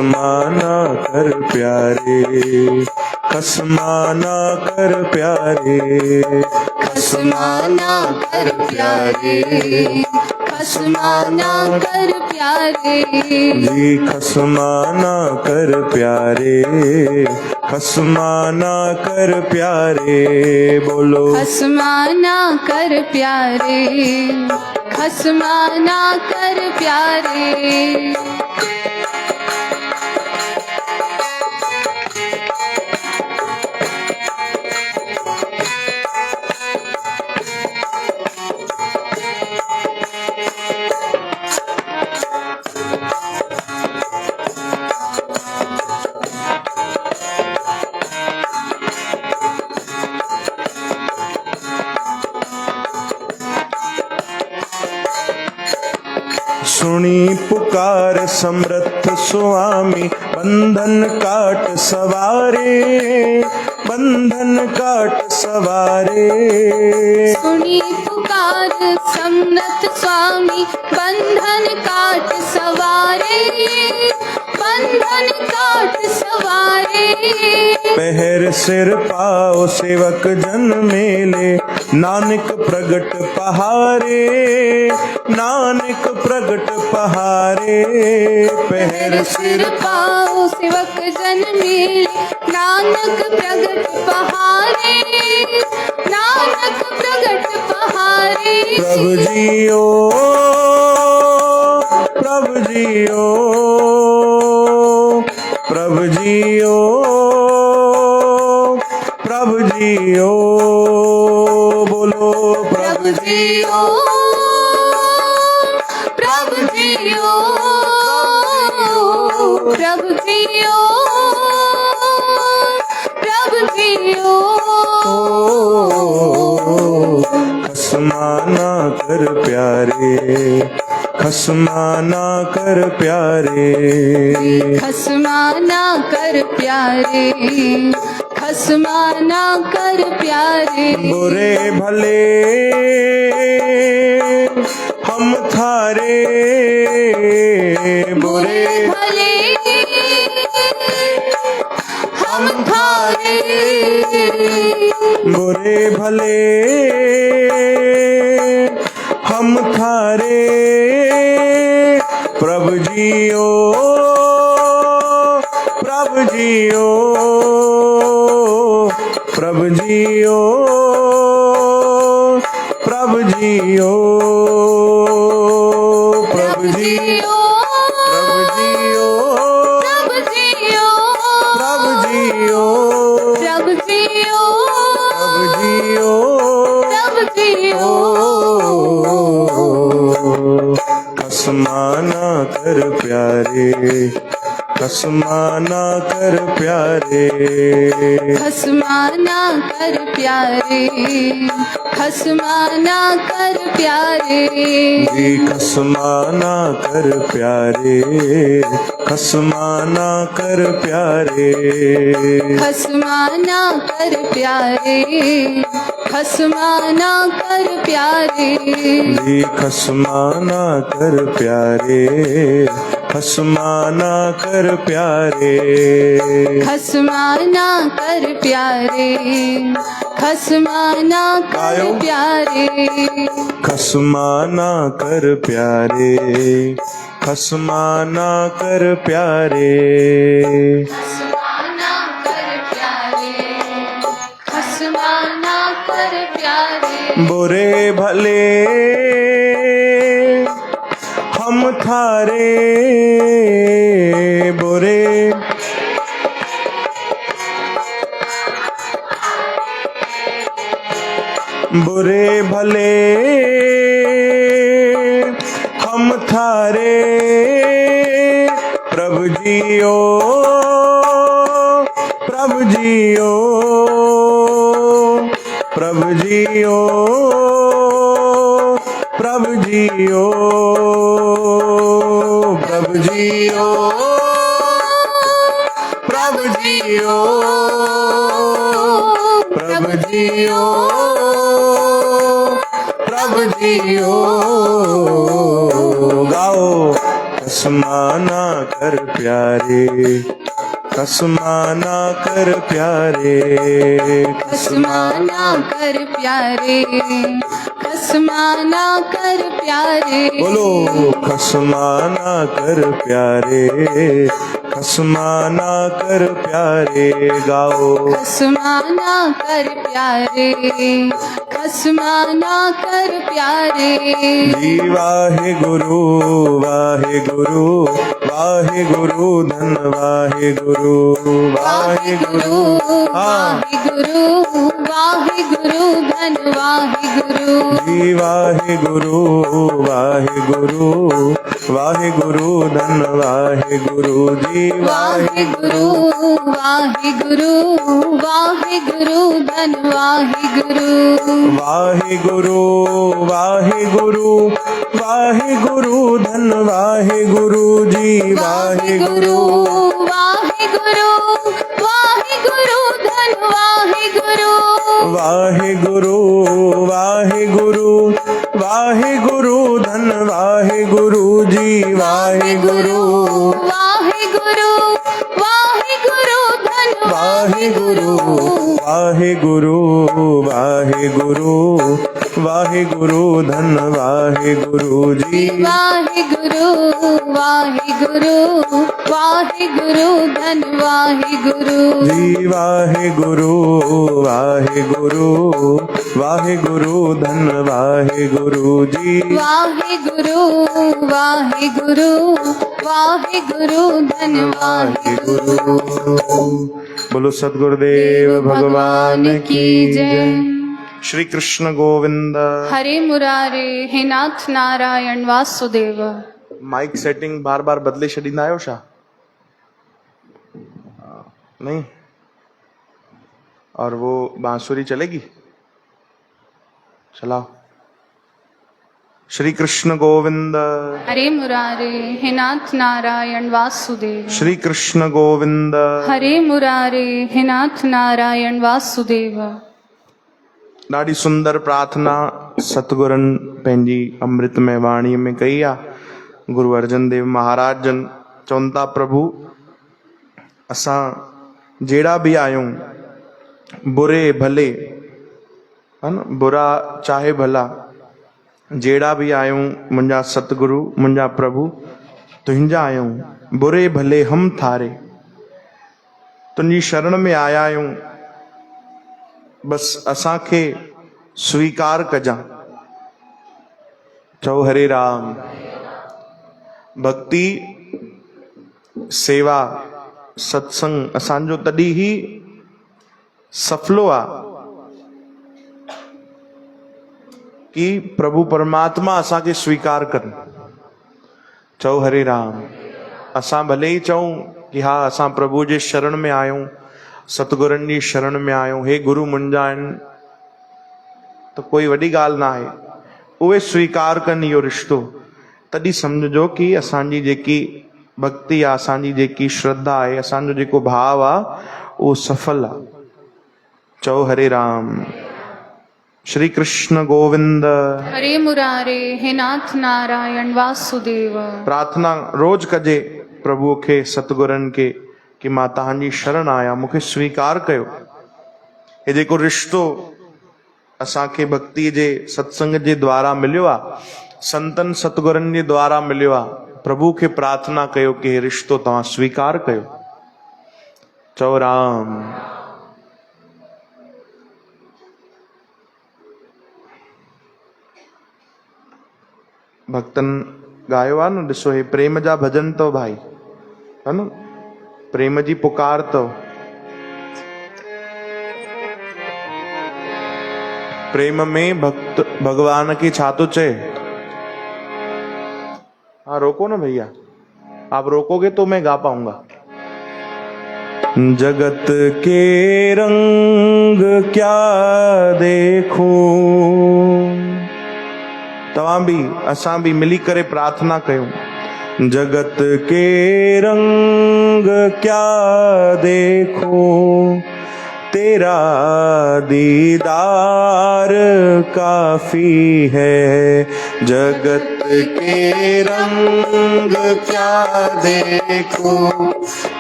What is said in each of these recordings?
खसमाना कर प्यारे, खसमाना कर प्यारे, खसमाना कर प्यारे, खसमाना कर प्यारे, जी खसमाना कर प्यारे, खसमाना कर प्यारे, बोलो खसमाना कर प्यारे, खसमाना कर प्यारे। सुनी पुकार समर्थ स्वामी, बंधन काट सवारे, बंधन काट सवारे। सुनी पुकार समर्थ स्वामी, बंधन काट सवारे, बंधन काट सवारे। पहर सिर पाओ सेवक जन मेले, नानक प्रगट पहारे, नानक प्रगट पहारे। पहर सिर पाओ सेवक जन मेले, नानक प्रगट पहारे, नानक प्रगट पहारे। प्रभु जियो, प्रभु जियो, प्रभु जियो, प्रभु जियो, बोलो प्रभु जियो, प्रभु जियो, प्रभु जियो, प्रभु जियो। खसमाना कर प्यारे, खसमाना कर प्यारे, खसमाना कर प्यारे, खसमाना कर प्यारे। बुरे भले हम थारे, बुरे भले हम थारे, बुरे भले हम थारे। प्रभु जियो, प्रभु जियो, प्रभु जियो, प्रभु जियो, प्रभु जियो, प्रभु जियो, प्रभु जियो, प्रभु जियो, प्रभु जियो, प्रभु जियो, प्रभु जियो। खसमाना कर प्यारे, खसमाना कर प्यारे, खसमाना कर प्यारे, खसमाना कर प्यारे। जी खसमाना कर प्यारे, खसमाना कर प्यारे, खसमाना कर प्यारे, खसमाना कर प्यारे। जी खसमाना कर प्यारे, खसमाना कर प्यारे, खसमाना कर प्यारे, खसमाना कर प्यारे। खसमाना कर प्यारे, खसमाना कर प्यारे, खसमाना कर प्यारे, खसमाना कर प्यारे। बुरे भले हम थारे, बुरे बुरे भले हम थारे। प्रभु जियो, प्रभु जियो, प्रभु जियो, प्रभु जियो, प्रभु जियो, प्रभु जियो, प्रभु जियो, प्रभु जियो। गाओ खसमाना कर प्यारे, खसमाना कर प्यारे, खसमाना कर प्यारे, खसमाना कर प्यारे। बोलो खसमाना कर प्यारे, खसमाना कर प्यारे, गाओ खसमाना कर प्यारे, खसमाना कर प्यारे। जी वाहे गुरु, वाहे गुरु, वाहे गुरु, धन वाहे गुरु, वाहे गुरु, वाहे गुरु, वाहे गुरु, धन वाहे गुरु। जी वाहे गुरु, वाहे गुरु, वाहे गुरु, धन वाहे गुरु, जी वाहे गुरु, वाहे गुरु, वाहे गुरु, धन वाहे गुरु। वाहे गुरु, वाहे गुरु, वाहे गुरु, धन वाहे गुरु, जी वाहे गुरु, वाहे गुरु, वाहे गुरु, धन वाहे गुरु। वाहे गुरु, वाहे गुरु, वाहे गुरु, धन वाहे गुरु, जी वाहे गुरु, वाहे गुरु, वाहे गुरु, धन वाहे गुरु, वाहे गुरु, वाहे गुरु, वाहे गुरु, धन वाहे गुरु, जी वाहे गुरु, वाहे गुरु, वाहे गुरु, धन वाहे गुरु। जी वाहे गुरु, वाहे गुरु, वाहे गुरु, धन वाहे गुरु, जी वाहे गुरु, वाहे गुरु, वाहे गुरु, धन वाहे गुरु। बोलो सद्गुरुदेव भगवान की जय। श्री कृष्ण गोविंद। हरे मुरारे, हे नाथ नारायण वासुदेव। माइक सेटिंग बार बार बदले छॾींदा आहियो छा? नहीं? और वो बांसुरी चलेगी? चलाओ। श्री कृष्ण गोविंद। हरे मुरारे, हे नाथ नारायण वासुदेव। श्री कृष्ण गोविंद। हरे मुरारे, हे नाथ नारायण वासुदेव। ॾाढी सुंदर प्रार्थना सतगुरनि पंहिंजी अमृतमय वाणीअ में कई आहे। गुरु अर्जन देव महाराज जन चवनि था, प्रभु असां जहिड़ा बि आहियूं, बुरे भले, है न, बुरा चाहे भला, जहिड़ा बि आहियूं, मुंहिंजा सतगुरु, मुंहिंजा प्रभु तुंहिंजा आहियूं, बुरे भले हम थारे, तुंहिंजी शरण में आया आहियूं, बस असांखे स्वीकार कजां। चओ हरे राम। भक्ति, सेवा, सत्संग असांजो तॾहिं ई सफलो आहे कि प्रभु परमात्मा असांखे स्वीकार कनि। चओ हरे राम। असां भले ई चऊं कि हा असां प्रभु जे शरण में आहियूं, सतगुरनि जी शरण में आहियूं, हे गुरु मुंहिंजा आहिनि, त कोई वॾी ॻाल्हि न आहे। उहे स्वीकार कनि इहो रिश्तो, तॾहिं सम्झिजो कि असांजी जेकी भक्ति आहे, असांजी जेकी श्रद्धा आहे, असांजो जेको भाव आहे, उहो सफल आहे। चओ हरे राम। श्री कृष्ण गोविंद। हरे मुरारे, हे नाथ नारायण वासुदेव। प्रार्थना रोज कजे प्रभुअ खे, सतगुरनि खे, कि मां तव्हांजी शरण आहियां, मूंखे स्वीकार कयो। हे जेको रिश्तो असांखे भक्ति जे सत्संग जे द्वारा मिलियो आहे, संतन सतगुरनि जे द्वारा मिलियो आहे, प्रभु खे प्रार्थना कयो कि हे रिश्तो तव्हां स्वीकार कयो। चओ राम। भक्तन गायो आहे न, ॾिसो हे प्रेम जा भजन अथव भाई, है न, प्रेम जी पुकार अथव। प्रेम में भक्त भगवान खे छा थो चए? हाँ रोको ना भैया, आप रोकोगे तो मैं गा पाऊंगा। जगत के रंग क्या देखूं। तव्हां भी असां भी मिली करे प्रार्थना कयूं। जगत के रंग क्या देखूं, तेरा दीदार काफी है। जगत के रंग क्या देखूं,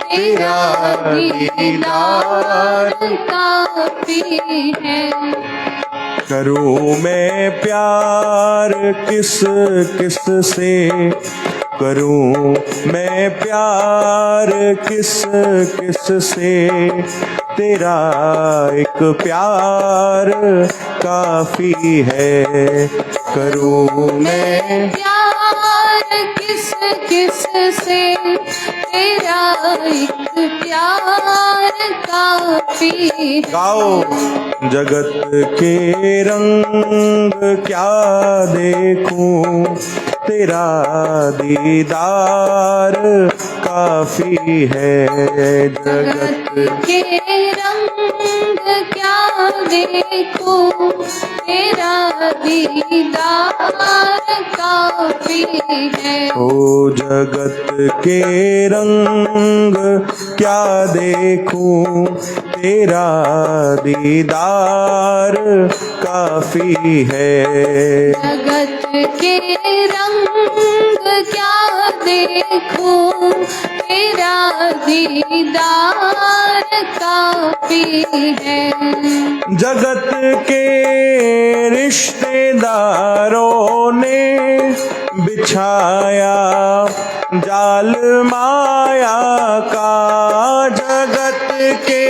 तेरा दीदार काफी है। करूं मैं प्यार किस किस से, करूं मैं प्यार किस किस से, तेरा एक प्यार काफी है। करूं मैं प्यार किस किस से, तेरा एक प्यार काफी है। गाओ। जगत के रंग क्या देखूं, तेरा दीदार काफी है। जगत के रंग क्या देखूं, तेरा दीदार काफी है। ओ जगत के रंग क्या देखूं, तेरा दीदार काफी है। जगत के रंग क्या देखूं, तेरा दीदार काफी है। जगत के रिश्तेदारों ने बिछाया जाल माया का, जगत के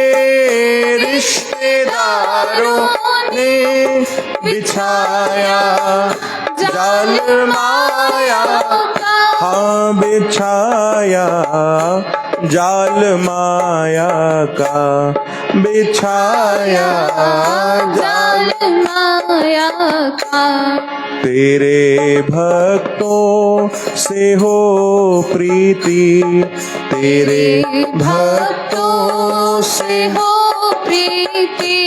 रिश्तेदारों ने बिछाया जाल माया का, हाँ बिछाया जाल माया का, बिछाया जाल माया का। तेरे भक्तों से हो प्रीति, तेरे भक्तों से हो प्रीति,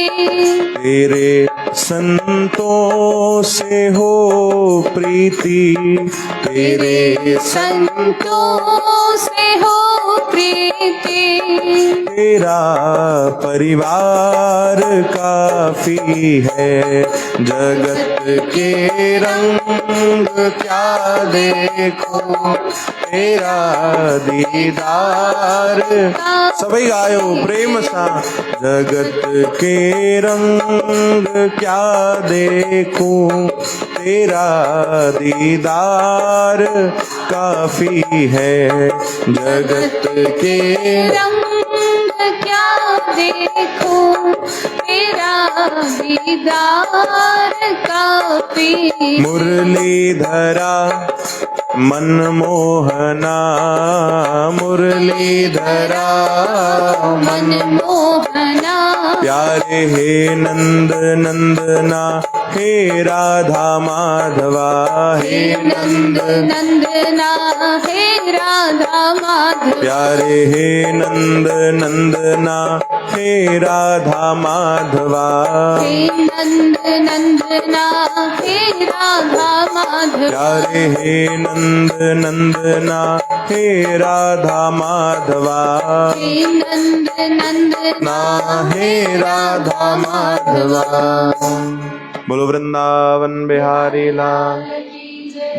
तेरे संतों से हो प्रीति, तेरे संतों से हो प्रीति, तेरा परिवार काफी है। जगत के रंग क्या देखूं, तेरा दीदार। सभी गायो प्रेम सा। जगत के रंग क्या देखूं, तेरा दीदार काफी है। जगत के रंग क्या देखूं, तेरा दीदार काफी। मुरलीधरा मनमोहना, मुरलीधरा मनमोहना, प्यारे हे नंद नंदना, हे राधा माधवा, हे नंद नंदना, हे राधा माधव, प्यारे हे नंद नंदना, हे राधा माधवा, हे नंद नंदना, हे राधा माधव, प्यारे हे नंद नंदना, हे राधा माधवा, हे नंद नंदना, हे राधा माधवा। बोलो वृंदावन बिहारी लाल।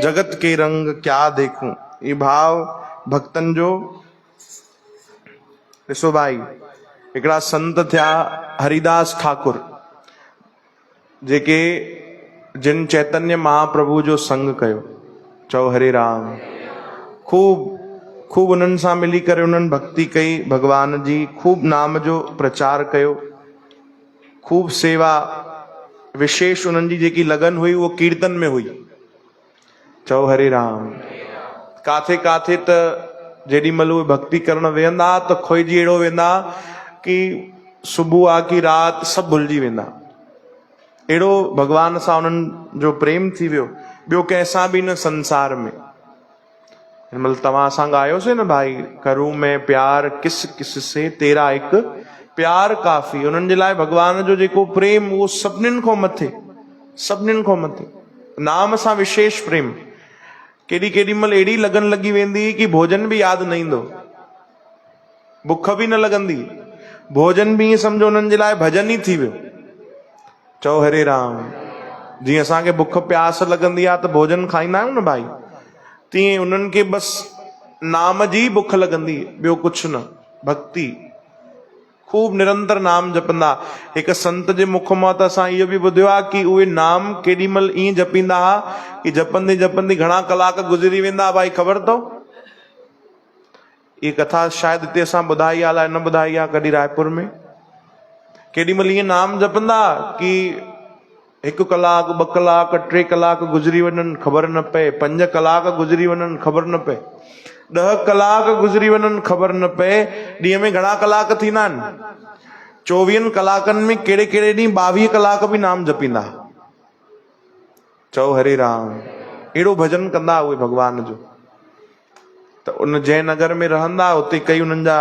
जगत के रंग क्या देखूं, ये भाव भक्तन जो ॾिसो भाई, हिकिड़ा संत थिया हरिदास ठाकुर, जेके जिन चैतन्य महाप्रभु जो संग कयो। चओ हरे राम। खूब खूब उन्हनि सां मिली करे उन्हनि भक्ति कई भगवान जी, खूब नाम जो प्रचार कयो, खूब सेवा। विशेष उन्हनि जी जेकी लगन हुई वो कीर्तन में हुई। चओ हरे राम। काथे काथे त जेॾी महिल उहे भक्ति करण वेहंदा त खोइजी अहिड़ो वेंदा कि सुबुह आहे कि राति सभु भुलिजी वेंदा। अहिड़ो भगवान सां उन्हनि जो प्रेम थी वियो, ॿियो कंहिंसां बि न संसार में। हिन महिल तव्हां सां ॻायोसीं न भाई, करूं मैं प्यार किस किस से, तेरा हिकु प्यार काफ़ी। उन्हनि जे लाइ भगवान जो जेको प्रेम उहो सभिनीनि खां मथे, सभिनीनि खां मथे। नाम सां विशेष प्रेम। केॾी केॾी महिल अहिड़ी लगन लॻी वेंदी कि भोजन बि यादि न ईंदो, बुख बि न लॻंदी, भोजन बि ईअं सम्झो उन्हनि जे लाइ भजन ई थी वियो। चओ हरे राम। जीअं असांखे बुख प्यास लॻंदी आहे त भोजन खाईंदा आहियूं न भाई, तीअं उन्हनि खे बसि नाम जी बुख लॻंदी, ॿियो कुझु न, भक्ति। खूब निरंतर नाम जपंदा। हिकु संत जे मुख मां त असां इहो बि ॿुधियो आहे कि उहे नाम केॾी महिल ईअं जपींदा हुआ कि जपंदे जपंदे घणा कलाक गुज़री वेंदा। भाई ख़बर अथव? इहा कथा शायदि हिते असां ॿुधाई आहे, अलाए न ॿुधाई आहे कॾहिं रायपुर में। केॾी महिल ईअं नाम जपंदा कि 1 कलाक 2 कलाक 3 कलाक गुज़री वञनि, ख़बर न पए। 5 कलाक गुज़री वञनि, ख़बर न पए। 10 कलाक गुज़री वञनि, ख़बर न पए। ॾींहं में घणा कलाक थींदा आहिनि? 24 कलाकनि में कहिड़े कहिड़े ॾींहुं 22 कलाक बि नाम जपींदा। चओ हरे राम। अहिड़ो भजन कंदा उहे भॻवान जो। त उन जयनगर में रहंदा, उते कई उन्हनि जा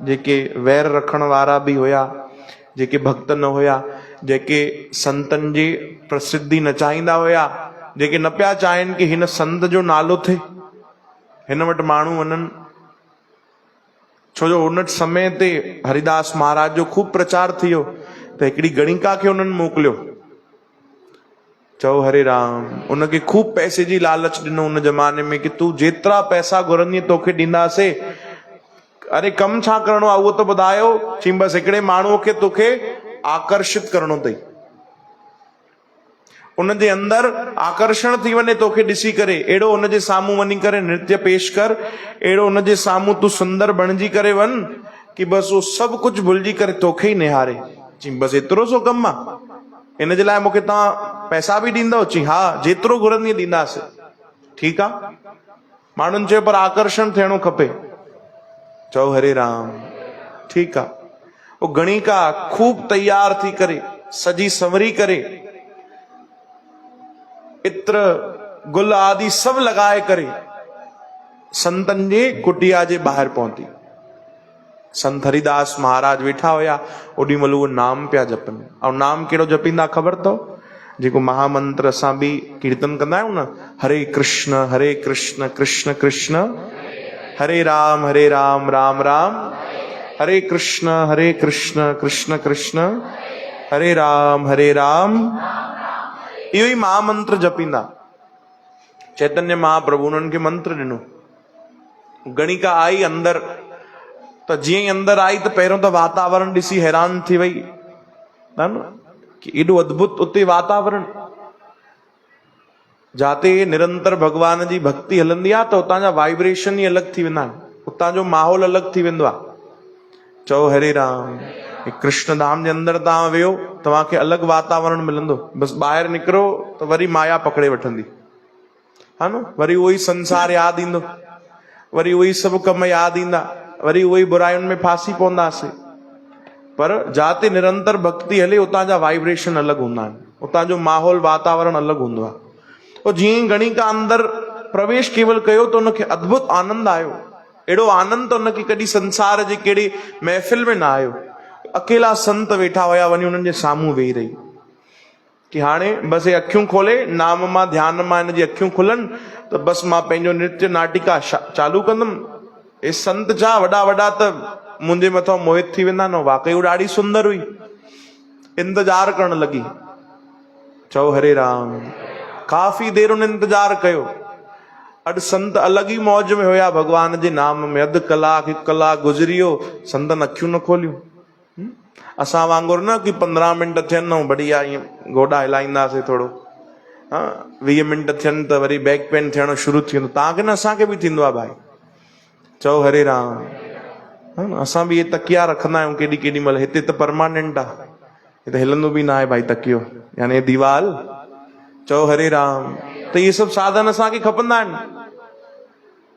जेके वैर रखण वारा बि हुया, जेके भक्त न हुया, जेके संतनि जी प्रसिद्धि न चाहींदा हुया, जेके न पिया चाहिनि कि हिन संत जो नालो थिए, हिन वटि माण्हू वञनि। छो जो उन समय ते हरिदास महाराज जो खूब प्रचार थी वियो, त हिकिड़ी गणिका खे उन्हनि मोकिलियो। चओ हरे राम। उनखे खूब पैसे जी लालच ॾिनो उन ज़माने में कि तूं जेतिरा पैसा घुरंदी तोखे ॾींदासीं। अरे कमु छा करिणो आहे उहो त ॿुधायो। चई बसि हिकिड़े माण्हूअ खे तोखे आकर्षित करिणो अथई, उनजे अंदरि आकर्षण थी वञे तोखे ॾिसी करे। अहिड़ो उनजे साम्हूं वञी करे नृत्य पेश कर, अहिड़ो उनजे साम्हूं तूं सुंदर बणिजी करे वञ कि बसि उहो सभु कुझु भुलिजी करे तोखे ई निहारे। चई बसि एतिरो सो कमु आहे, इन जे लाइ मूंखे तव्हां पैसा बि ॾींदव? चई हा, जेतिरो घुरंदी ॾींदासीं। ठीकु आहे। माण्हुनि चयो पर आकर्षण थियणो खपे। चओ हरे राम। ठीकु आहे। उहो गणिका खूब तैयार थी करे, सजी संवरी करे, इत्र गुल आदि सभु लॻाए करे संतनि जे कुटिया जे ॿाहिरि पहुती। संत हरिदास महाराज वेठा हुया, ओॾी महिल उहो नाम पिया जपनि। ऐं नाम कहिड़ो जपींदा ख़बर अथव? जेको महामंत्र असां बि कीर्तन कंदा आहियूं न, हरे कृष्ण कृष्ण कृष्ण हरे राम राम राम हरे कृष्ण कृष्ण कृष्ण हरे राम। इहो ई महामंत्र जपींदा। चैतन्य महाप्रभु उन्हनि खे मंत्र ॾिनो। गणिका आई अंदर, त जीअं ई अंदर आई त पहिरियों त वातावरण ॾिसी हैरान थी वई, न कि एॾो अद्भुत उते वातावरण। जाते निरंतर भगवान जी भक्ति हलंदी आहे त उतां जा वाइब्रेशन ई अलॻि थी वेंदा आहिनि, उतां जो माहौल अलॻि थी वेंदो आहे। चओ हरे राम। कृष्ण धाम जे अंदरि तव्हां वियो, तव्हांखे अलॻि वातावरण मिलंदो। बसि ॿाहिरि निकिरो त वरी माया पकड़े वठंदी, हा न। वरी उहो ई संसार यादि ईंदो, वरी उहे ई सभु कम यादि ईंदा, वरी उहे ई बुराइयुनि में फासी पवंदासीं। पर जाते निरंतर भक्ति हले उतां जा वाइब्रेशन अलॻि हूंदा आहिनि, उतां जो माहौल वातावरण अलॻि हूंदो आहे। और जीअं ई गणिका अंदर प्रवेश केवल कयो त उनखे अद्भुत आनंद आयो। अहिड़ो आनंद त उनखे कॾहिं संसार जे कहिड़ी महफ़िल में न आयो। अकेला संत वेठा हुया, वञी उन्हनि जे साम्हूं वेही रही कि हाणे बसि अखियूं खोले, नाम मां ध्यान मां हिन जी अखियूं खुलनि त बसि मां पंहिंजो नृत्य नाटिका चालू कंदुमि। हे संत छा वॾा वॾा त मुंहिंजे मथां मोहित थी वेंदा न। वाकई उहा ॾाढी सुंदर हुई, इंतजार करण लॻी। चओ हरे राम। काफ़ी देर उन इंतजार कयो। अॼु संत अलॻि ई मौज में हुया भगवान जे नाम में। अधु कलाक 1 कलाक गुज़री वियो, संतनि अखियूं न खोलियूं। असां वांगुरु न कि 15 मिंट थियनि ऐं बढ़िया ईअं गोॾा हिलाईंदासीं थोरो, हा 20 मिंट थियनि त वरी बैक पेन थियणो शुरू थी वेंदो। तव्हांखे न असांखे बि थींदो आहे भाई। चओ हरे राम। हा न। असां बि इहे तकिया रखंदा आहियूं केॾी केॾी महिल। हिते त परमानेंट आहे, हिते हिलंदो बि न आहे भाई तकियो, यानी दीवाल। चओ हरे राम। त इहे सभु साधन असांखे खपंदा आहिनि।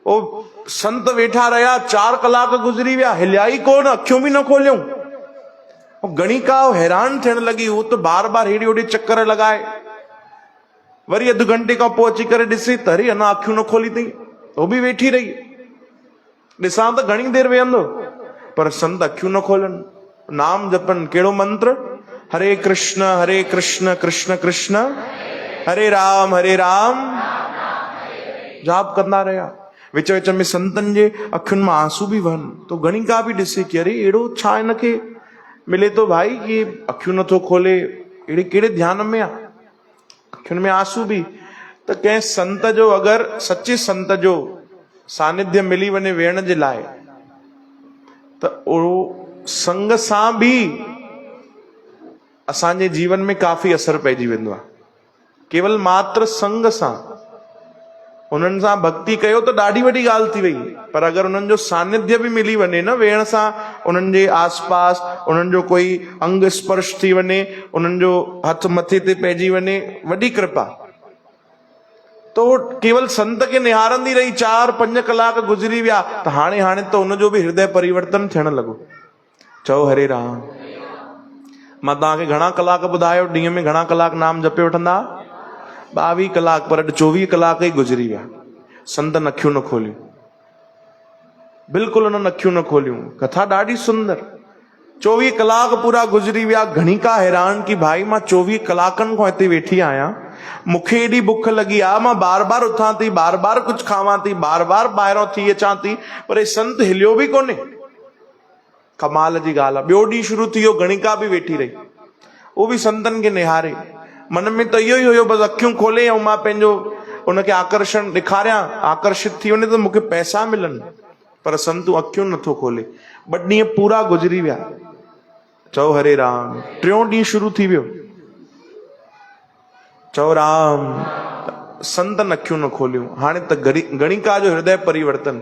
ओ संत वेठा रहिया, 4 कलाक गुज़री विया, हिलिया ई कोन, अखियूं बि न खोलियूं। गणिका हैरान थियण लॻी। उहो त बार बार हेॾे होॾे चक्कर लॻाए, वरी अधु घंटे खां पोइ अची करे ॾिसे त अरे अञा अखियूं न खोली अथई। उहो बि वेठी रही, ॾिसां त घणी देरि वेहंदो, पर संत अखियूं न खोलनि, नाम जपनि। कहिड़ो मंत्र? हरे कृष्ण कृष्ण कृष्ण हरे राम जाप कंदा रहिया। विच विच में संतनि जे अखियुनि मां आंसू बि वहनि। तो गणिका बि ॾिसे कि अरे अहिड़ो छा हिनखे मिले थो भाई, कि अखियूं नथो खोले, अहिड़े कहिड़े ध्यान में आहे, अखियुनि में आंसू बि। त कंहिं संत जो अगरि सचे संत जो सानिध्य मिली वञे वेहण जे लाइ त उहो संग सां बि असांजे जीवन में काफ़ी असर पइजी वेंदो आहे। केवल मात्र संग सां उन्हनि सां भक्ति कयो त ॾाढी वॾी ॻाल्हि थी वई, पर अगरि उन्हनि जो सानिध्य बि मिली वञे न वेहण सां, उन्हनि जे आसपास उन्हनि जो कोई अंग स्पर्श थी वञे, उन्हनि जो हथ मथे ते पइजी वञे, वॾी कृपा। तो केवल संत खे निहारंदी रही 4-5 कलाक गुज़री विया त हाणे त उनजो बि हृदय परिवर्तन थियण लॻो। चओ हरे राम। मां तव्हांखे घणा कलाक ॿुधायो, ॾींहं में घणा कलाक नाम जपे वठंदा? 22 कलाक, पर 24 कलाक ई गुज़री विया। संत अखियूं न खोलियूं, बिल्कुलु उन्हनि अखियूं न खोलियूं। कथा ॾाढी सुंदर। 24 कलाक पूरा गुज़री विया। घणी का हैरान की भाई मां 24 कलाकनि खां हिते वेठी आहियां, मूंखे एॾी बुख लॻी आहे, मां बार बार उथां थी, बार बार कुझु खावां थी, बार बार ॿाहिरों थी अचां थी, पर हे संत हिलियो बि कोन्हे। कमाल जी ॻाल्हि आहे। ॿियो ॾींहुं शुरू थी वियो, गणिका बि वेठी रही, उहो बि संतनि खे निहारे। मन में त इहो ई हुयो, बसि अखियूं खोले ऐं मां पंहिंजो उनखे आकर्षण ॾेखारियां, आकर्षित थी वञे त मूंखे पैसा मिलनि, पर संतू अखियूं नथो खोले। 2 ॾींहं पूरा गुज़री विया। चओ हरे राम। 3 ॾींहुं शुरू थी वियो। चओ राम। संतन अखियूं न खोलियूं। हाणे त गणिका जो हृदय परिवर्तन।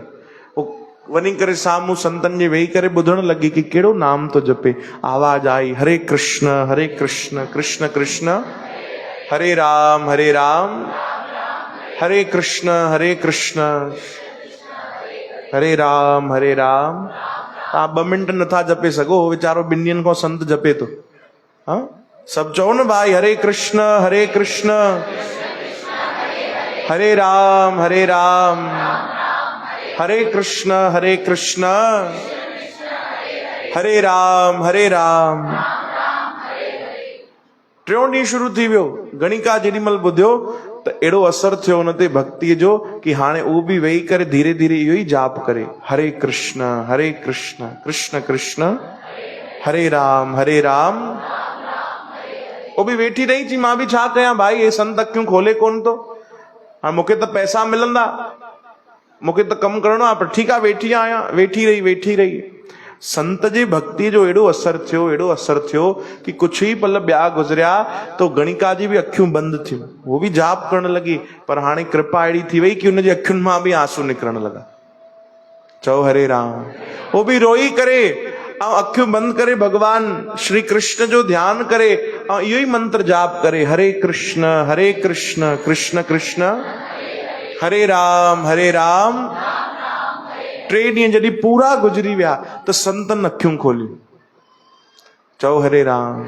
वञी करे साम्हूं संतन जे वेही करे ॿुधण लॻी कि कहिड़ो नाम थो जपे। आवाज आई, हरे कृष्ण कृष्ण कृष्ण हरे राम हरे कृष्ण हरे राम। तव्हां 2 मिंट नथा जपे सघो, वीचारो 2 ॾींहंनि खां संत जपे थो। हाँ, सब चओ न भाई, हरे कृष्ण हरे राम हरे कृष्ण हरे राम। 3 ॾींहुं शुरू थी वियो। गणिका जेॾीमहिल ॿुधियो त अहिड़ो असर थियो उन ते भक्तिअ जो कि हाणे उहो बि वेही करे धीरे धीरे इहो ई जाप करे, हरे कृष्ण कृष्ण कृष्ण हरे राम वो भी वेठी रही थी। मां भी छा कयां भाई, ये संत अखियूं खोले कोन तो। हाणे मूंखे त पैसा मिलंदा, मूंखे त कमु करणो आहे, पर ठीकु आहे वेठी आहियां। वेठी रही। संत जी भक्ति जो एॾो असर थियो कि कुछ ही पल ॿिया गुज़रिया तो गणिका जी भी अखियूं बंदि थियूं। वो भी जाप करण लगी, पर हाणे कृपा अहिड़ी थी वई कि उनजी अखियुनि मां भी आंसू निकिरण लगा। चओ हरे राम। वो भी रोई करे ऐं अखियूं बंदि करे भगवान श्री कृष्ण जो ध्यान करे ऐं इहो ई मंत्र जाप करे, हरे कृष्ण कृष्ण कृष्ण हरे राम 3 ॾींहं जॾहिं पूरा गुज़री विया त संतन अखियूं खोलियूं। चओ हरे राम।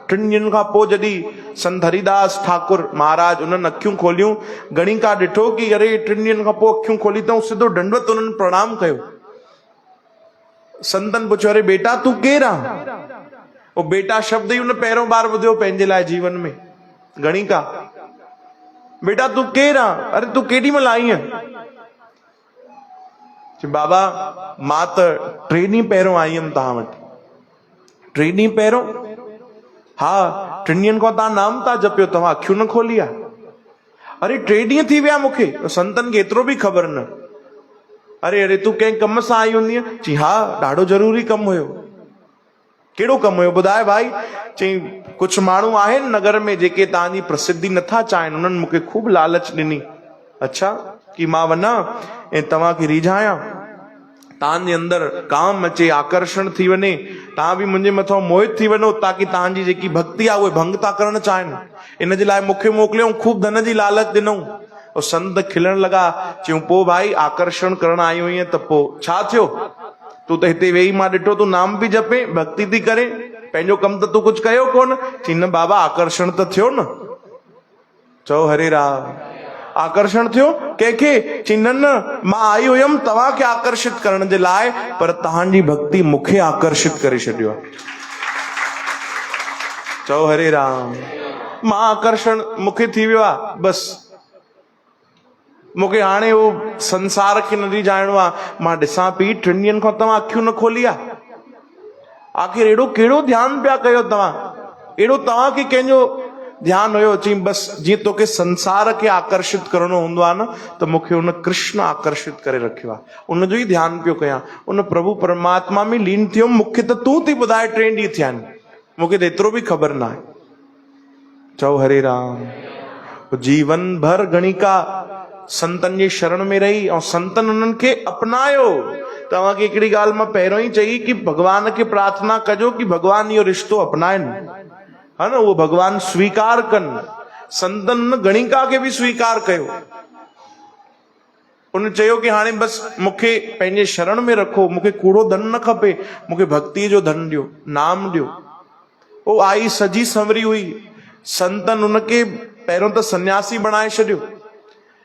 3 ॾींहंनि खां पोइ जॾहिं संत हरिदास ठाकुर महाराज उन्हनि अखियूं खोलियूं, गणिका ॾिठो कि अरे 3 ॾींहंनि खां पोइ अखियूं खोली अथऊं, सिधो दंडवत उन्हनि प्रणाम कयो। संतन पुछो, अरे बेटा तूं केरु आहे? वो बेटा शब्द ही उन पहिरियों बार ॿुधियो पंहिंजे लाइ जीवन में। गणिका, बेटा तूं केरु आहे? अरे तूं केॾी महिल आई आहे? बाबा मां त 3 ॾींहं पहिरियों आई हुयमि तव्हां वटि। 3 ॾींहं पहिरियों? हा, 3 ॾींहंनि खां तव्हां नाम था जपियो, तव्हां अखियूं न खोली आहे? अरे 3 ॾींहं थी विया मूंखे। संतन खे एतिरो बि ख़बर न। अरे तूं कंहिं कम सां आई हूंदी? चई हा, ॾाढो ज़रूरी कमु हुयो। कहिड़ो कमु हुयो ॿुधाए भाई? चई कुझु माण्हू आहिनि नगर में जेके तव्हांजी प्रसिद्धि नथा चाहिनि, उन्हनि मूंखे खूब लालच ॾिनी। अच्छा, कि मां वञा ऐं तव्हांखे रिझायां, तव्हांजे अंदरि काम अचे, आकर्षण थी वञे, तव्हां बि मुंहिंजे मथां मोहित थी वञो, ताकि तव्हांजी जेकी भक्ति आहे उहे भंग था करणु चाहिनि, इन जे लाइ मूंखे मोकिलियऊं, खूब धन जी लालच ॾिनऊं। और संत खिलण लगा। चयूं पोइ भाई आकर्षण करण आई हुई त पोइ छा थियो? तूं त हिते वेही मां ॾिठो तूं नाम बि जपे, भक्ति थी करे, पंहिंजो कमु त तूं कुझु कयो कोन। चई न बाबा, आकर्षण त थियो न। चओ हरे राम। आकर्षण थियो कंहिंखे? चई न मां आई हुयमि तव्हांखे आकर्षित करण जे लाइ, पर तव्हांजी भक्ति मूंखे आकर्षित करे छॾियो आहे। चओ हरे राम। मां आकर्षण मूंखे थी वियो आहे, बसि मूंखे हाणे उहो संसार खे न रिझाइणो आहे। मां ॾिसां पई 3 ॾींहंनि खां तव्हां अखियूं न खोली आहे। आख़िर अहिड़ो कहिड़ो ध्यानु पिया कयो तव्हां? अहिड़ो तव्हांखे कंहिंजो ध्यानु हुयो चई बसि जीअं तोखे संसार खे आकर्षित करणो हूंदो आहे न त मूंखे उन कृष्ण आकर्षित करे रखियो आहे, उनजो ई ध्यानु पियो कयां, उन प्रभु परमात्मा में लीन थियो। मूंखे त तूं थी ॿुधाए 3 ॾींहं थिया आहिनि, मूंखे त एतिरो बि ख़बर न आहे। चओ हरे राम। जीवन भर गणिका संतन जी शरण में रही ऐं संतन उन्हनि खे अपनायो। तव्हांखे हिकिड़ी ॻाल्हि मां पहिरियों ई चई कि भॻवान खे प्रार्थना कजो कि भॻवान इहो रिश्तो अपनाइनि, है न, उहो भॻवान स्वीकार कनि। संतन गणिका खे बि स्वीकार कयो। उन चयो कि हाणे बसि मूंखे पंहिंजे शरण में रखो, मूंखे कूड़ो धन न खपे, मूंखे भक्ति जो धन ॾियो, नाम ॾियो। ओ आई सजी संवरी हुई। संतन उनखे पहिरियों त सन्यासी बणाए छॾियो,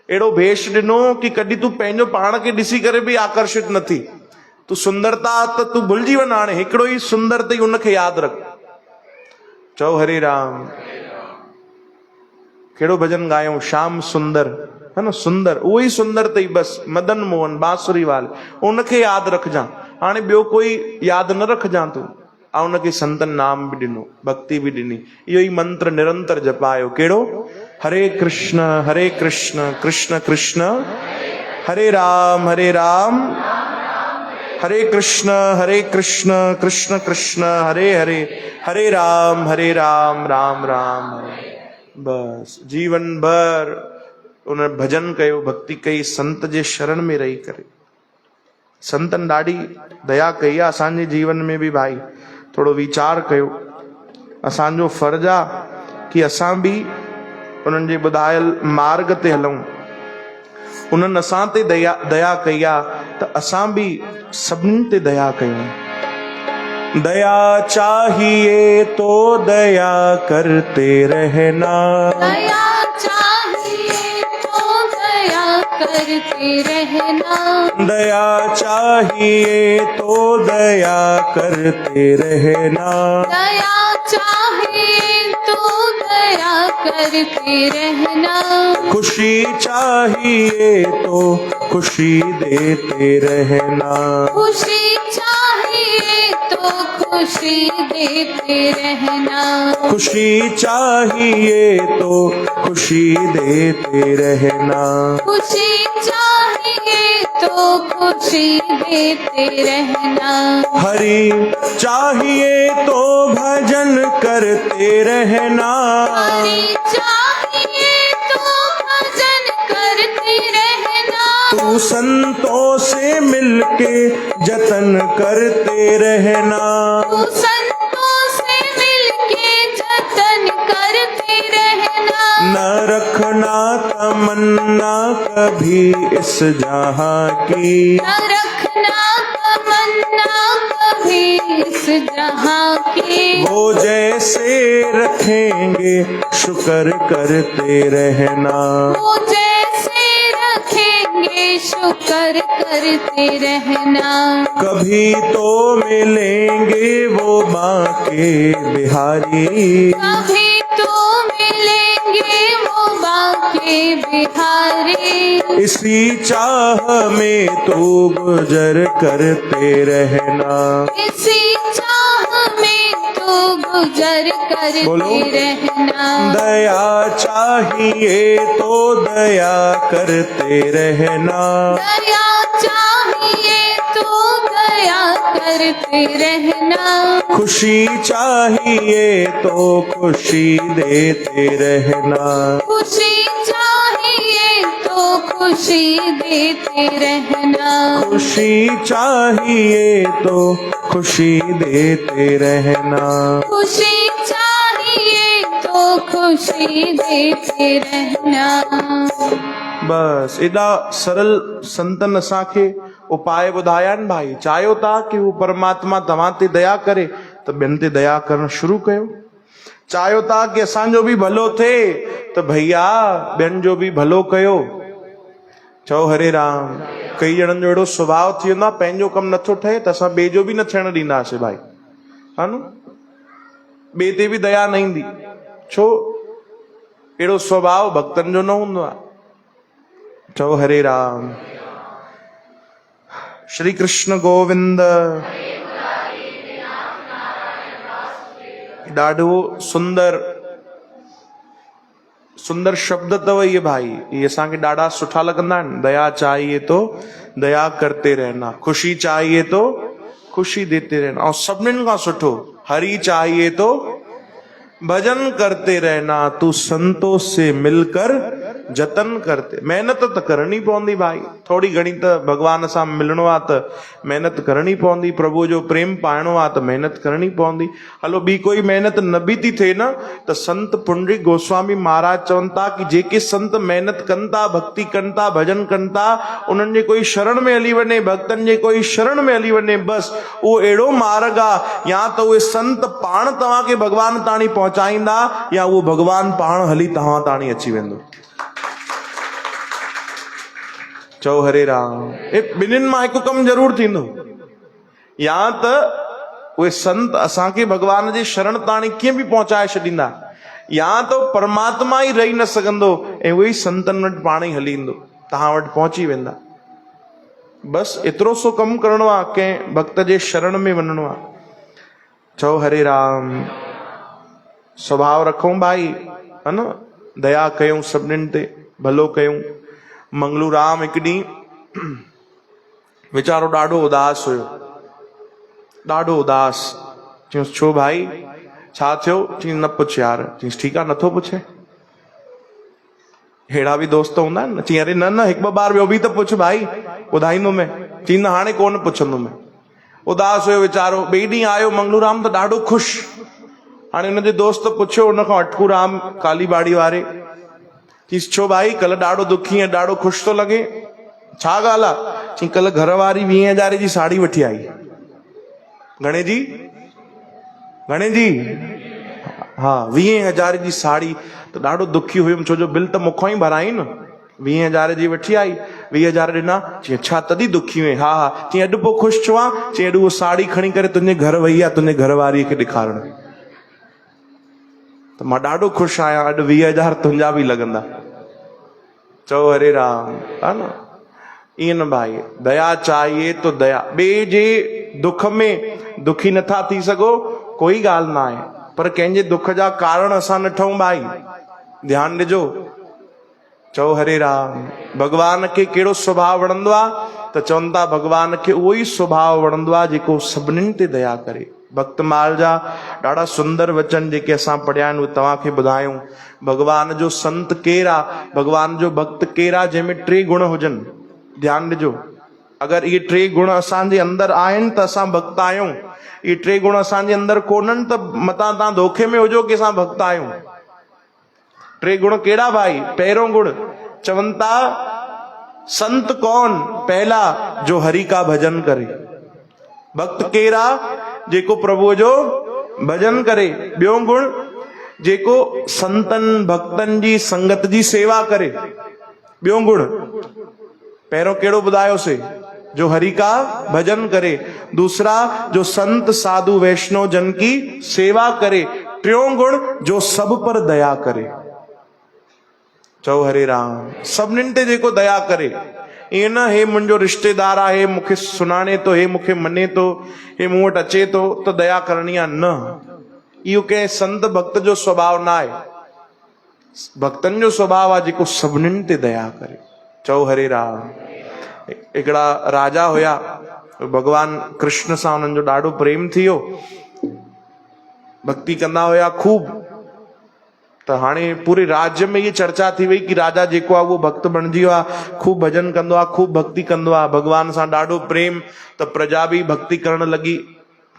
अहिड़ो भेष ॾिनो कि कॾहिं तूं पंहिंजो पाण खे ॾिसी करे बि आकर्षित न थी। तूं सुंदरता त तूं भुलिजी वञ, हाणे हिकिड़ो ई सुंदर अथई, उनखे यादि रख। चओ हरे राम। कहिड़ो भजन गायूं? श्याम सुंदर, है न, सुंदर, उहो ई सुंदर अथई बसि, मदन मोहन बांसुरी वाल, उनखे यादि रखजां। हाणे ॿियो कोई यादि न रखजां तूं। ऐं उनखे संतन नाम बि ॾिनो, भक्ति बि ॾिनी। इहो ई मंत्र निरंतर जपायो। कहिड़ो? हरे कृष्ण कृष्ण कृष्ण हरे राम हरे कृष्ण कृष्ण कृष्ण हरे हरे, हरे राम राम राम हरे। बस जीवन भर उन भजन कयो, भक्ति कई, संत जे शरण में रही करे। संतन ॾाढी दया कई आहे असांजे जीवन में बि। भाई थोरो वीचार कयो। असांजो फर्ज़ आहे कि असां बि उन्हनि जे ॿुधायल मार्ग ते हलूं। उन्हनि असां ते दया कई आहे त असां बि सभिनी ते दया कयूं। दया चाहिए तो दया करते रहना, दया चाहिए तो दया करते रहना, दया चाहिए तो दया करते रहना, दया चाहिए तो दया करते रहना, खुशी चाहिए तो खुशी देते रहना, खुशी चाहिए तो खुशी देते रहना, खुशी चाहिए तो खुशी देते रहना, खुशी चाहिए तो खुशी देते रहना, हरि चाहिए तो भजन करते रहना, हरि चाहिए तो भजन करते रहना, तू संतों से मिलके जतन करते रहना, तू संतों से मिलके जतन करते रहना, न रखना तमन्ना कभी इस जहां की, न रखना तमन्ना कभी इस जहां की, वो जैसे रखेंगे शुक्र करते रहना, वो जैसे रखेंगे शुक्र करते रहना, कभी तो मिलेंगे वो बांके बिहारी, कभी तो मिलेंगे वो बांके बिहारी, इसी चाह में तू गुजर करते रहना, इसी चाह में तो गुजर बोलो। करते रहना, दया चाहिए तो दया करते रहना, दया चाहिए तो दया करते रहना, खुशी चाहिए तो खुशी देते रहना, खुशी चाहिए तो खुशी देते रहना, खुशी चाहिए तो खुशी देते रहना, खुशी चाहिए तो खुशी देते रहना। बस एॾा सरल संतन असांखे उपाय ॿुधाया आहिनि। भाई चाहियो था कि हू परमात्मा तव्हां ते दया करे त ॿियनि ते दया करणु शुरू कयो। चाहियो था कि असांजो बि भलो थिए त भैया ॿियनि जो बि भलो कयो। चओ हरे राम। कई ॼणनि जो अहिड़ो स्वभाव थी वेंदो आहे, पंहिंजो कमु नथो ठहे त असां ॿिए जो बि न थियणु ॾींदासीं। भाई हा न, ॿिए ते बि दया न ईंदी। छो? अहिड़ो स्वभाव भक्तनि जो न हूंदो आहे। चओ हरे राम। श्री कृष्ण गोविंद। ॾाढो सुंदर सुंदर शब्द अथव ये भाई, ये असांखे ॾाढा सुठा लॻंदा आहिनि। दया चाहिए तो दया करते रहना, खुशी चाहिए तो खुशी देते रहना, और सभिनीनि खां सुठो हरि चाहिए तो भजन करते रहना, तू संतों से मिलकर जतन करते। मेहनत तो करनी पवंदी भाई, थोड़ी घणी त भगवान सां मिलणो आहे त मेहनत करनी पवंदी, प्रभु जो प्रेम पाइणो आहे त मेहनत करनी पवंदी। हलो ॿी कोई मेहनत न बि थी थिए न त संत पुंडरीक गोस्वामी महाराज चवनि था कि जेके संत मेहनत कनि था, भक्ति कनि था, भजन कनि था, उन्हनि जे कोई शरण में हली वञे, भक्तनि जे कोई शरण में हली वञे, बस उहो अहिड़ो मार्ग आहे, या त उहे संत पाण तव्हांखे भगवान ताणी पहुचाईंदा, या उहो भगवान पाण हली तव्हां ताणी अची वेंदो। चओ हरे राम। ॿिन्हिनि मां हिकु कमु ज़रूर थींदो, या त उहे संत असांखे भगवान जे शरण ताणी कीअं बि पहुचाए छॾींदा, या त परमात्मा ई रही न सघंदो ऐं उहे ई संतनि वटि पाण ई हली ईंदो, तव्हां वटि पहुची वेंदा। बस एतिरो सो कमु करिणो आहे, कंहिं भक्त जे शरण में वञिणो आहे। चओ हरे राम। स्वभाव रखूं भाई, है न, दया कयूं सभिनीनि ते, भलो कयूं। मंगलू राम हिकु ॾींहुं वीचारो ॾाढो उदास हुयो, ॾाढो उदास। चयूंसि छो भाई, छा थियो? चई न पुछ यार। चईंसि ठीकु आहे, नथो पुछे। अहिड़ा बि दोस्त हूंदा आहिनि न। चई अरे न हिकु ॿ बार ॿियो बि त पुछ भाई, ॿुधाईंदोमांइ। चई न हाणे कोन पुछंदोमांइ। उदास हुयो वीचारो। ॿिए ॾींहुं आयो मंगलू राम त ॾाढो ख़ुशि। हाणे हुनजे दोस्त पुछियो हुनखां, अटकू राम काली बाड़ी वारे, चईसि छो भाई कल्ह ॾाढो दुखी ऐं ॾाढो ख़ुशि थो लॻे, छा ॻाल्हि आहे? चई कल्ह घर वारी 20,000 जी साड़ी वठी आई। घणे जी? घणे जी? हा 20,000 जी साड़ी। त ॾाढो दुखी हुयुमि, छो जो बिल त मूंखां ई भराई न। 20,000 जी वठी आई, 20,000 ॾिना। चई छा तॾहिं दुखी हुई? हा हा। चई अॼु पोइ ख़ुशि छो आहे? चई अॼु उहो साड़ी खणी करे तुंहिंजे घर वई आहे, तुंहिंजे घर वारीअ खे ॾेखारणु। त मां ॾाढो ख़ुशि आहियां, अॼु 20,000 तुंहिंजा बि लॻंदा। चओ हरे राम। है न, ईअं न भाई, दया चाहिए तो दया। ॿिए जे दुख में दुखी नथा थी सघो, कोई ॻाल्हि न आहे, पर कंहिंजे दुख जा कारण असां न ठहूं भाई, ध्यानु ॾिजो। चओ हरे राम। भगवान खे कहिड़ो स्वभाव वणंदो आहे? त चवनि था भगवान खे उहो ई स्वभाव वणंदो आहे जेको सभिनीनि ते दया करे। भक्तमाल जा ॾाढा सुंदर वचन जेके असां पढ़िया आहिनि उहे तव्हांखे ॿुधायूं। भगवान जो संत केरु आहे, भगवान जो भक्त केरु आहे जंहिंमें 3 गुण हुजनि। ध्यानु ॾिजो, अगरि इहे 3 गुण असांजे अंदरि आहिनि त असां भक्त आहियूं। इहे 3 गुण असांजे अंदरि कोन्हनि त मतां तव्हां धोखे में हुजो कि असां भक्त आहियूं। 3 गुण कहिड़ा भाई? पहिरों गुण चवनि था संत कौन? पहला जो हरि का भजन करे। भक्त केरु आहे? जेको प्रभुअ जो भजन करे। ॿियो गुण जेको संतनि भक्तनि जी संगत जी सेवा करे। ॿियो गुण पहिरों कहिड़ो ॿुधायोसीं? जो हरि का भजन करे। दूसरा जो संत साधु वैष्णव जन की सेवा करे। टियों गुण जो सब पर दया करे। चओ हरे राम। सभिनीनि ते जेको दया करे, ईअं न हे मुंहिंजो रिश्तेदार आहे, हे मूंखे सुञाणे थो, हे मूंखे मञे थो, हे मूं वटि अचे थो त दया करणी आहे, न। इहो कंहिं संत भक्त जो स्वभाव न आहे। भक्तनि जो स्वभाव आहे जेको सभिनीनि ते दया करे। चओ हरे राम। हिकिड़ा राजा हुया, भगवान कृष्ण सां उन्हनि जो ॾाढो प्रेम थी वियो, भक्ति कंदा हुया खूब। त हाणे पूरे राज्य में ये चर्चा थी वई कि राजा जेको आहे उहो भक्त बणिजी वियो आहे, खूब भजन कंदो आहे, खूब भक्ति कंदो आहे, भगवान सां ॾाढो प्रेम। त प्रजा बि भक्ति करण लॻी,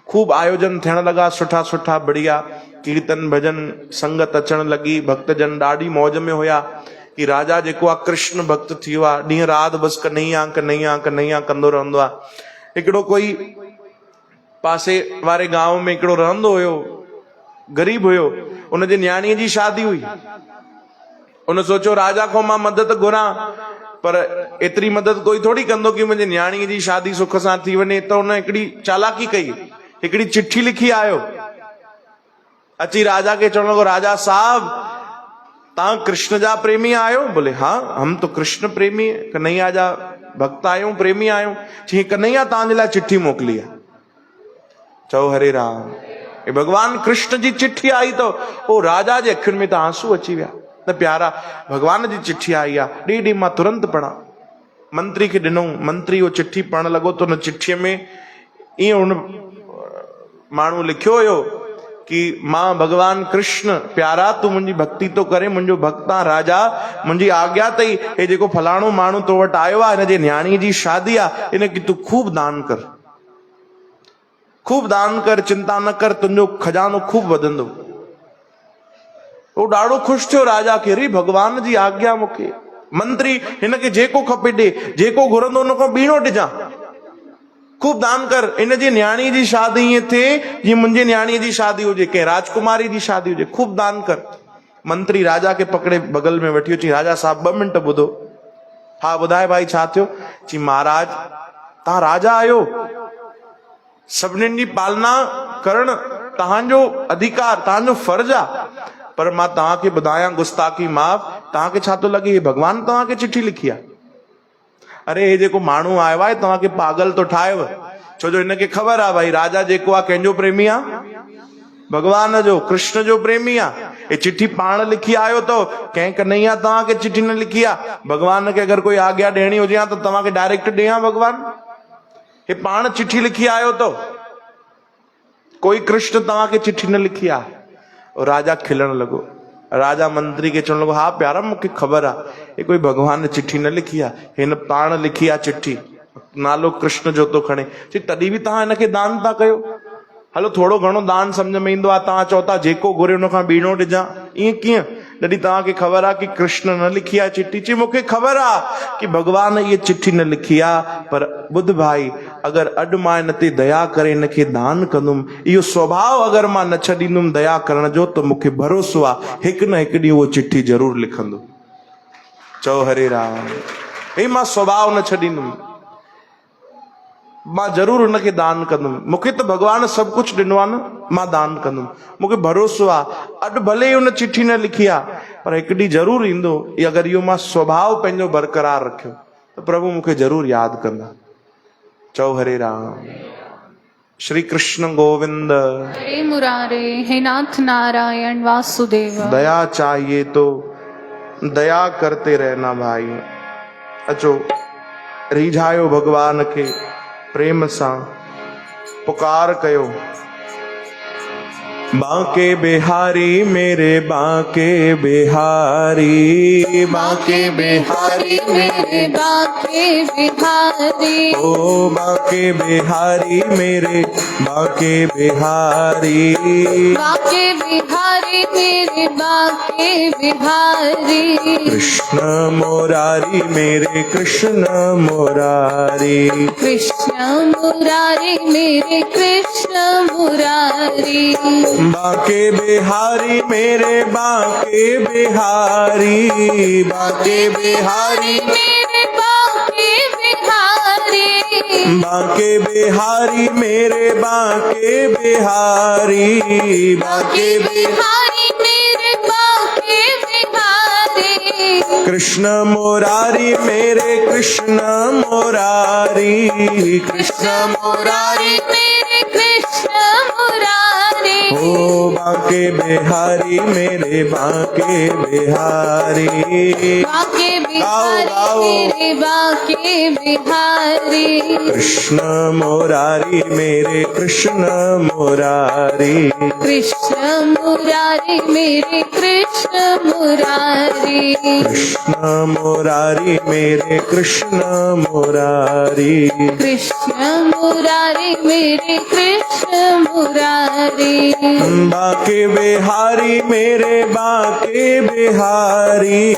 खूब आयोजन थियण लॻा, सुठा सुठा बढ़िया कीर्तन भजन संगत अचण लॻी, भक्तजन ॾाढी मौज में हुया कि राजा जेको आहे कृष्ण भक्त थी वियो आहे, ॾींहं राति बसि कन्हैया कन्हैया कन्हैया कंदो रहंदो आहे। हिकिड़ो कोई पासे वारे गांव में हिकिड़ो रहंदो हुयो, गरीब हुयो, उनजे न्याणीअ जी शादी हुई। उन सोचियो राजा खां मां मदद घुरां, पर एतिरी मदद कोई थोड़ी कंदो कि मुंहिंजे न्याणीअ जी शादी सुख सां थी वञे। त उन हिकिड़ी चालाकी कई, हिकिड़ी चिट्ठी लिखी आयो, अची राजा खे चवण लॻो, राजा साहब तव्हां कृष्ण जा प्रेमी आहियो? बोले हाँ, हम तो कृष्ण प्रेमी कन्हैया जा भक्त आहियूं, प्रेमी आहियूं। चई कन्हैया तव्हांजे लाइ चिट्ठी मोकिली आहे। चओ हरे राम। भगवान कृष्ण जी चिट्ठी आई तो ओ राजा जे अखियुनि में त आंसू अची विया। त प्यारा भगवान जी चिट्ठी आई आहे, ॾी मां तुरंत पढ़ा। मंत्री खे ॾिनो, मंत्री उहो चिट्ठी पढ़ण लॻो त हुन चिट्ठीअ में ईअं हुन माण्हू लिखियो हुयो कि मां भगवान कृष्ण प्यारा तूं मुंहिंजी भक्ति तो करे, मुंहिंजो भक्त आहे राजा, मुंहिंजी आज्ञा तई हे जेको फलाणो माण्हू तो वटि आयो आहे, हिन जे न्याणीअ जी शादी आहे, इनखे तूं खूब दान कर, खूब दान कर, चिंता न कर, तुंहिंजो खजानो खूब वधंदो। वो ॾाढो ख़ुशि थियो राजा खे, अरे भगवान जी आज्ञा मूंखे, मंत्री हिनखे जेको खपे ॾे, जेको घुरंदो हुन खां ॿीणो ॾिजां, खूब दान कर, इन जी न्याणी जी शादी ईअं थिए जीअं मुंहिंजे न्याणीअ जी शादी हुजे, कंहिं राजकुमारी जी शादी हुजे, खूब दान कर। मंत्री राजा खे पकड़े बगल में वठी अची, राजा साहब 2 मिंट ॿुधो। हा ॿुधाए भाई छा थियो? चई महाराज तव्हां राजा आहियो, सभिनीनि जी पालना करण तव्हांजो अधिकार, तव्हांजो फर्ज़ आहे, पर मां तव्हांखे ॿुधायां गुस्ताखी माफ़, तव्हांखे छा थो लॻे हे भगवान तव्हांखे चिठी लिखी आहे? अरे हे जेको माण्हू आयो आहे तव्हांखे पागल तो ठाहेव, छो जो हिनखे ख़बर आहे भाई राजा जेको आहे कंहिंजो प्रेमी आहे? भगवान जो, कृष्ण जो प्रेमी आहे। हे चिठी पाण लिखी आयो तो, कंहिं कन्हैया तव्हांखे चिठी न लिखी आहे। भगवान खे अगरि कोई आज्ञा ॾियणी हुजे हा त तव्हांखे डायरेक्ट ॾियां भगवान? हे पाण चिठी लिखी आयो तो, कोई कृष्ण तव्हांखे चिठी न लिखी आहे। और राजा खिलण लॻो। राजा मंत्री खे चवण लॻो हा प्यारा मूंखे ख़बर आहे, हे कोई भगवान ने चिठी न लिखी आहे, हिन पाण लिखी आहे चिठी, नालो कृष्ण जो तो खणे। चई तॾहिं बि तव्हां हिनखे दान था कयो? हलो थोड़ो घणो दान सम्झ में ईंदो आहे, तव्हां चओ था जेको घुरे हुन खां ॿीणो ॾिजां, ईअं कीअं जॾहिं तव्हांखे ख़बर आहे कि कृष्ण न लिखी आहे चिठी? चई मूंखे ख़बर आहे कि भगवान इहे चिठी न लिखी आहे, पर ॿुध भाई अगरि अॼु मां हिन ते दया करे हिनखे दान कंदुमि, इहो स्वभाव अगरि मां न छॾींदुमि दया करण जो, त मूंखे भरोसो आहे हिकु न हिकु ॾींहुं उहो चिठी ज़रूर लिखंदो। चओ हरे राम। हे मां स्वभाव न छॾींदुमि, मां ज़रूर हुनखे दान कंदुमि, मूंखे त भगवान सभु कुझु ॾिनो आहे न, मां दान कंदुमि, मूंखे भरोसो आहे अॼु भले ई हुन चिठी न लिखी आहे, पर हिकु ॾींहुं ज़रूर ईंदो, अगरि इहो मां स्वभाव पंहिंजो बरक़रार रखियो त प्रभु मूंखे ज़रूर यादि कंदा। चओ हरे राम। श्री कृष्ण गोविंद हरे मुरारे, हे नाथ नारायण वासुदेव। दया चाहिए तो दया करते रहना भाई। अचो रिझायो भगवान खे प्रेम सां पुकार कयो। बांके बिहारी मेरे बांके बिहारी, बांके बिहारी मेरे बांके बिहारी, ओ बांके बिहारी मेरे बांके बिहारी, बांके बिहारी मेरे बांके बिहारी, कृष्ण मुरारी मेरे कृष्ण मुरारी, कृष्ण मुरारी मेरे कृष्ण मुरारी, बांके बिहारी मेरे बांके बिहारी, बांके बिहारी मेरे बांके बिहारी, बांके बिहारी मेरे बांके बिहारी, बांके बिहारी मेरे बांके बिहारी, कृष्ण मुरारी मेरे कृष्ण मुरारी, कृष्ण मुरारी मेरे कृष्ण मुरारी, ओ बांके बिहारी मेरे बांके बिहारी, बांके गाओ गाओ मेरे बांके बिहारी, कृष्ण मुरारी मेरे कृष्ण मुरारी, कृष्ण मुरारी मेरे कृष्ण मुरारी, कृष्ण मुरारी मेरे कृष्ण मुरारी, कृष्ण मुरारी मेरे कृष्ण मुरारी, बांके बिहारी मेरे बांके बिहारी,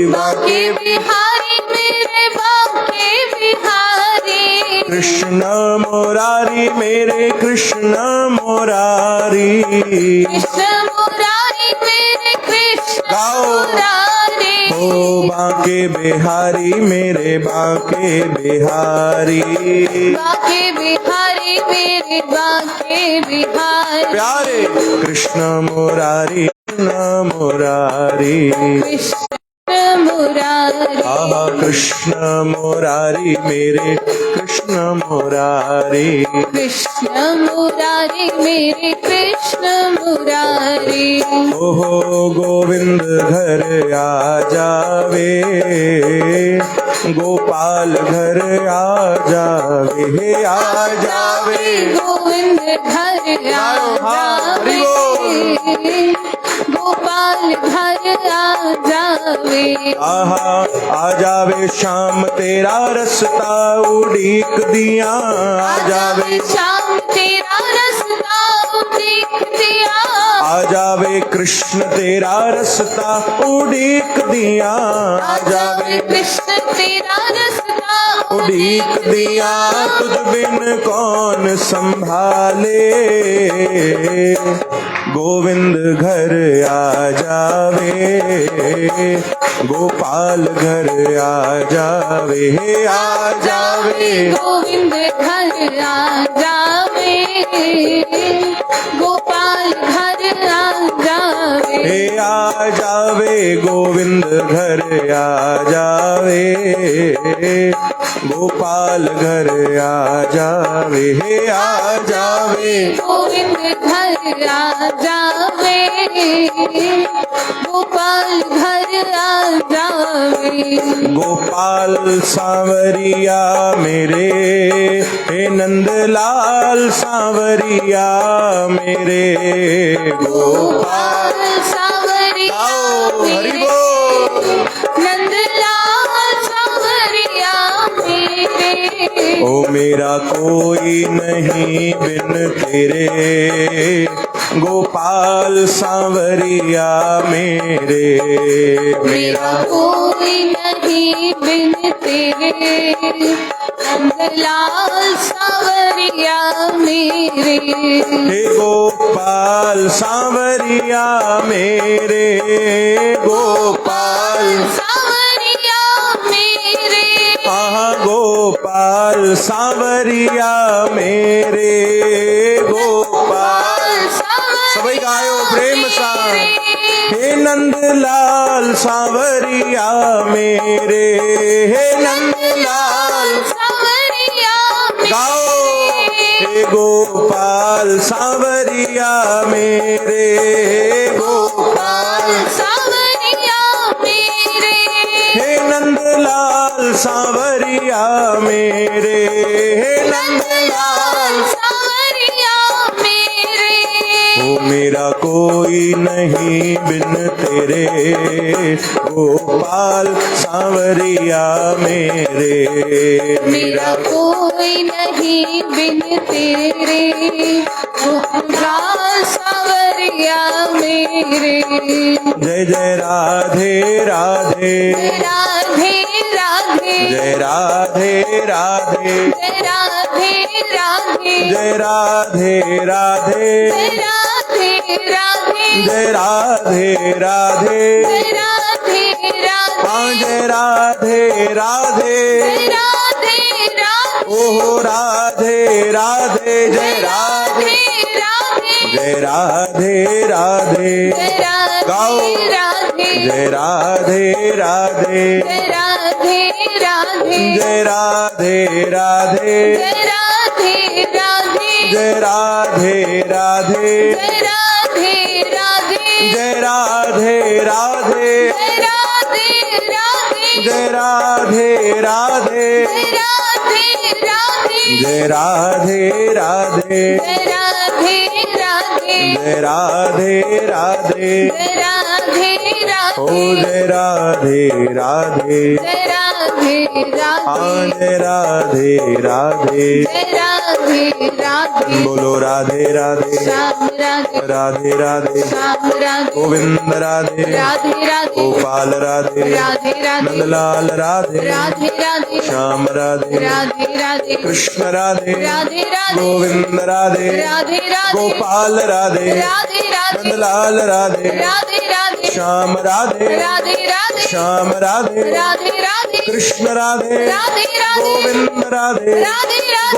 बांके बिहारी मेरे बांके बिहारी, कृष्ण मुरारी मेरे कृष्ण मुरारी, कृष्ण मुरारी मेरे कृष्ण गाओ मुरारी, ओ बांके बिहारी मेरे बांके बिहारी, बांके बिहारी मेरे बांके बिहारी, प्यारे कृष्ण मुरारी कृष्ण मुरारी, कृष्ण मुरारी, आहा कृष्ण मुरारी मेरे कृष्ण मुरारी, कृष्ण मुरारी मेरे कृष्ण कृष्ण मुरारी। ओहो गोविंद घर आ जावे, गोपाल घर आ जावे, आ जावे। गोविंद घर आ जावे, गोपाल घर आ जावे। आहा आ जावे श्याम तेरा रस्ता उड़ीक दिया, आ जावे श्याम तेरा रस्ता उड़ीक दिया। आ जावे कृष्ण तेरा रस्ता उड़ीक दिया, आ जावे कृष्ण तेरा रस्ता उड़ीक दिया। तुझ बिन कौन संभाले, गोविंद घर आ जावे, गोपाल घर आ जावे, आ जावे। गोविंद घर आ जावे, गोपाल घर आ जावे। हे आ जावे गोविंद घर आ जावे, गोपाल घर आ जावे, हे आ जावे। गोविंद घर आ जावे, गोपाल घर आ जावे। गोपाल सांवरिया मेरे, हे नंदलाल सांवरिया मेरे। गोपाल सांवरिया हरि बोल। नंदलाल सांवरिया मेरे। ओ मेरा कोई नहीं बिन तेरे, गोपाल सांवरिया मेरे। मेरा कोई नहीं बिन तेरे, नंदलाल सांवरिया मेरे। हे गोपाल सांवरिया मेरे, गोपाल सांवरिया मेरे। आहा गोपाल सांवरिया मेरे, गोपाल सभी गायो प्रेम सा। हे नंदलाल सांवरिया मेरे, हे नंदलाल सांवरिया गाओ। हे गोपाल सांवरिया मेरे, गोपाल सांवरिया मेरे। हे नंदलाल सांवरिया मेरे, हे नंदलाल सांवरिया मेरे। ओ मेरा कोई नहीं बिन तेरे, गोपाल सांवरिया मेरे। मेरा कोई नहीं बिन तेरे, गोपाल सांवरिया मेरे। जय जय राधे राधे, राधे राधे, जय राधे राधे, जय राधे राधे, जय राधे राधे, जय राधे राधे, जय राधे राधे, जय राधे राधे, हाँ जय राधे राधे। जय राधे राधे, ओहो राधे राधे, जय राधे, राधे जय राधे राधे, गाओ। राधे, जय राधे राधे, जय राधे राधे, जय राधे राधे, जय राधे राधे, जय राधे राधे, जय राधे राधे, जय राधे राधे, जय राधे राधे, जय राधे राधे, जय राधे राधे, जय राधे राधे, जय राधे राधे, ओ जय राधे राधे, जय राधे हाँ राधे, जय राधे राधे। जय राधे राधे। बोलो राधे राधे, श्याम राधे, राधे राधे, श्याम राधे, गोविंद राधे, राधे राधे, गोपाल राधे, राधे राधे, नंदलाल राधे, राधे राधे, श्याम राधे, राधे राधे, कृष्ण राधे, राधे राधे, गोविंद राधे, राधे राधे, गोपाल राधे, राधे राधे, नंदलाल राधे, राधे राधे, श्याम राधे, राधे राधे, श्याम राधे, राधे राधे, कृष्ण राधे, राधे राधे, गोविंद राधे, राधे राधे,